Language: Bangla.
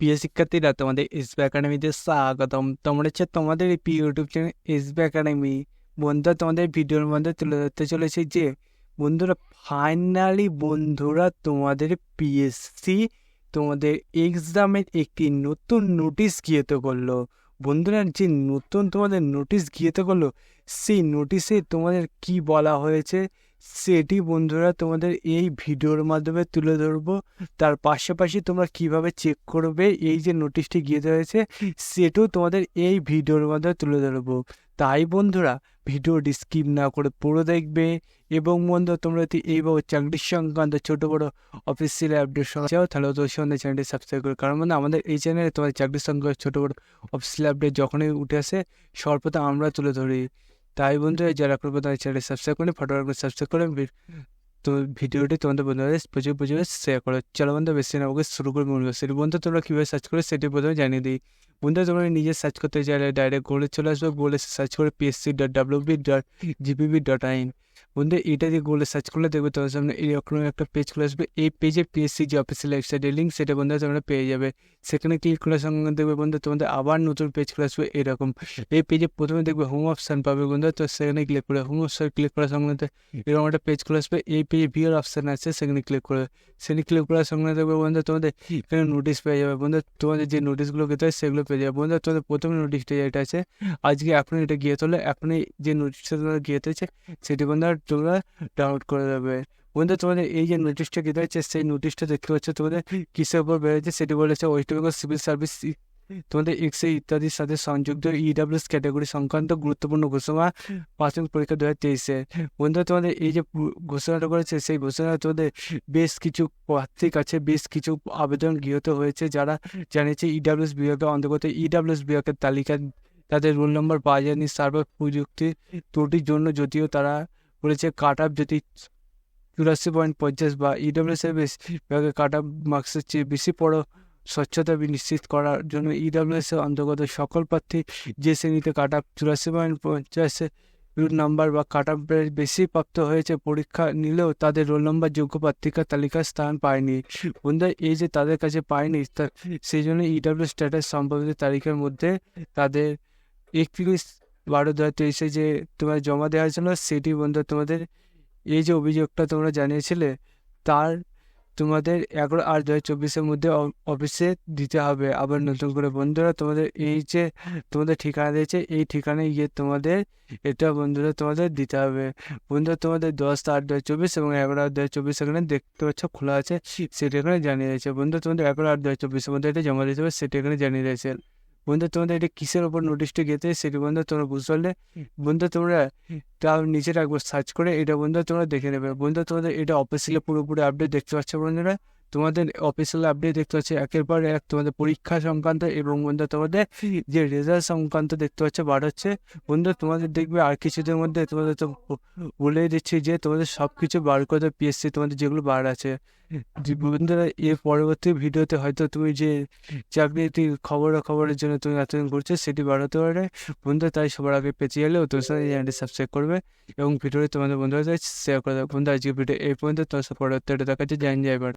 প্রিয় শিক্ষার্থীরা, তোমাদের এসবি একাডেমিতে স্বাগতম। তোমরা হচ্ছে তোমাদের এই প্রিয় ইউটিউব চ্যানেল এসবি একাডেমি। বন্ধুরা, তোমাদের ভিডিওর মধ্যে তুলে ধরতে চলেছে যে বন্ধুরা, ফাইনালি বন্ধুরা, তোমাদের পিএসসি তোমাদের এক্সামের একটি নতুন নোটিশ গৃহীত করলো। বন্ধুরা, যে নতুন তোমাদের নোটিশ গৃহীত করলো, সেই নোটিশে তোমাদের কি বলা হয়েছে সেটি বন্ধুরা তোমাদের এই ভিডিওর মাধ্যমে তুলে ধরবো। তার পাশাপাশি তোমরা কিভাবে চেক করবে এই যে নোটিশটি গৃহীত হয়েছে সেটাও তোমাদের এই ভিডিওর মাধ্যমে তুলে ধরবো। তাই বন্ধুরা, ভিডিওটি স্কিপ না করে পুরো দেখবে। এবং বন্ধুরা, তোমরা যদি এইভাবে চাকরির সংক্রান্ত ছোট বড় অফিসিয়াল আপডেট চাও তাহলে অবশ্যই চ্যানেলটি সাবস্ক্রাইব করে, কারণ মানে আমাদের এই চ্যানেলে তোমাদের চাকরির সংক্রান্ত ছোট বড় অফিসিয়াল আপডেট যখনই উঠে আসে সর্বপ্রথম আমরা তুলে ধরি। তাই বন্ধুরা, যারা করবো তাদের চ্যানেল সাবস্ক্রাইব করে ফটোগ্রাফি সাবস্ক্রাইব করে তো ভিডিওটি তোমাদের বন্ধুদের প্রচুর শেয়ার করো। চলো বন্ধু, বেশি না ওকে শুরু করে মূল সেটি বন্ধু তোমরা কীভাবে সার্চ করে সেটি প্রথমে জানিয়ে দিই। বন্ধু, তোমরা নিজে সার্চ করতে চাইলে ডাইরেক্ট গুগলে চলে আসবে। গুগলে সার্চ করে psc.wp.gbb.in। বন্ধু, এটা দিয়ে গুগলে সার্চ করলে দেখবে তোমার সামনে এরকম একটা পেজ খুলে আসবে। এই পেজে পিএসসি যে অফিসিয়াল ওয়েবসাইটের লিঙ্ক সেটা বন্ধু তোমরা পেয়ে যাবে। সেখানে ক্লিক করার সঙ্গে দেখবে বন্ধু তোমাদের আবার নতুন পেজ খুলে আসবে এরকম। এই পেজে প্রথমে দেখবে হোম অপশান পাবে বন্ধু, তো সেখানে ক্লিক করে হোম অপশান ক্লিক করার সঙ্গে এরকম একটা পেজ খুলে আসবে। এই পেজে ভিউর অপশান আছে, সেখানে ক্লিক করার সঙ্গে দেখবে বন্ধু তোমাদের এখানে নোটিশ পেয়ে যাবে। বন্ধু, তোমাদের যে নোটিশগুলো পেতে হয় সেগুলো পেয়ে যাবে। বন্ধু, তোমাদের প্রথমে নোটিশটা যেটা আছে আজকে এখনই এটা গিয়ে তোলে, এখনই যে নোটিশটা তোমাদের গিয়ে হয়েছে সেটি বন্ধু তোমরা ডাউনলোড করে দেবে। বন্ধু, তোমাদের এই যে নোটিশটা গিয়ে হচ্ছে সেই নোটিশটা দেখতে পাচ্ছ তোমাদের কিসের উপর বেড়েছে সেটি বলেছে ওয়েস্ট বেঙ্গল সিভিল সার্ভিস তোমাদের এক্সএ ইত্যাদির সাথে সংযুক্ত ইডাব্লিউএস ক্যাটাগরি সংক্রান্ত গুরুত্বপূর্ণ ঘোষণা প্রাথমিক পরীক্ষা 2023-এ। বন্ধু, তোমাদের এই যে ঘোষণাটা করেছে সেই ঘোষণা তোমাদের বেশ কিছু প্রার্থী কাছে বেশ কিছু আবেদন গৃহীত হয়েছে, যারা জানিয়েছে ইডাব্লিউএস বিভাগের অন্তর্গত ইডাব্লিউএস বিভাগের তালিকা তাদের রোল নম্বর পাওয়া যায়নি সার্ভার প্রযুক্তি ত্রুটির জন্য, যদিও তারা বলেছে কাট আপ যদি 84.50 বা ইডাব্লিউএস বিভাগের কাট আপ মার্কসের চেয়ে বেশি পড়ো স্বচ্ছতা নিশ্চিত করার জন্য ইডাব্লিউএস এর অন্তর্গত সকল প্রার্থী যে শ্রেণীতে কাট আপ 84.50 নাম্বার বা কাট আপের বেশি প্রাপ্ত হয়েছে পরীক্ষা নিলেও তাদের রোল নম্বর যোগ্য প্রার্থীকার তালিকায় স্থান পায়নি। বন্ধু, এই যে তাদের কাছে পায়নি সেই জন্য ইডাব্লিউ স্ট্যাটাস সম্পর্কিত তালিকার মধ্যে তাদের 31/12/2023 যে তোমার জমা দেওয়া হয়েছিল সেটি বন্ধু তোমাদের এই যে অভিযোগটা তোমরা জানিয়েছিলে তার তোমাদের 11/8/2024 মধ্যে অফিসে দিতে হবে আবার নতুন করে। বন্ধুরা, তোমাদের এই যে তোমাদের ঠিকানা দিয়েছে এই ঠিকানায় গিয়ে তোমাদের এটা বন্ধুরা তোমাদের দিতে হবে। বন্ধুরা, তোমাদের 10/8/2024 এবং 11/8/2024 এখানে দেখতে পাচ্ছ খোলা আছে, সেটা এখানে জানিয়ে দিয়েছে। বন্ধু, তোমাদের 11/8/2024 মধ্যে এটা জমা দিতে হবে, সেটা এখানে জানিয়ে দিয়েছে। বন্ধু, তোমাদের এটা কিসের ওপর নোটিশটা গেতে সেটি বন্ধু তোমরা বুঝতে পারলে। বন্ধু, তোমরা তার নিচে একবার সার্চ করে এটা বন্ধু তোমরা দেখে নেবে। বন্ধু, তোমাদের এটা অফিসিয়াল পুরোপুরি আপডেট দেখতে পাচ্ছ বন্ধুরা। তোমাদের অফিসিয়াল আপডেট দেখতে পাচ্ছ একের পর এক তোমাদের পরীক্ষা সংক্রান্ত এবং বন্ধু তোমাদের যে রেজাল্ট সংক্রান্ত দেখতে পাচ্ছ বার হচ্ছে। বন্ধু, তোমাদের দেখবে আর কিছুদের মধ্যে তোমাদের তো বলে দিচ্ছি যে তোমাদের সব কিছু বার করে পিএসসি তোমাদের যেগুলো বার আছে। বন্ধুরা, এর পরবর্তী ভিডিওতে হয়তো তুমি যে চাকরিটি খবরের জন্য তুমি এতদিন করছো সেটি বাড়াতে পারে। বন্ধু, তাই সবার আগে পেঁচিয়ে গেলেও তোমার সাথে চ্যানেলটি সাবস্ক্রাইব করবে এবং ভিডিওটি তোমাদের বন্ধুরা শেয়ার করে দেবে। বন্ধু, আজকে ভিডিও এই পর্যন্ত, তোমার সাথে পরবর্তী দেখা যাচ্ছে। জয় হিন্দ, জয় ভারত।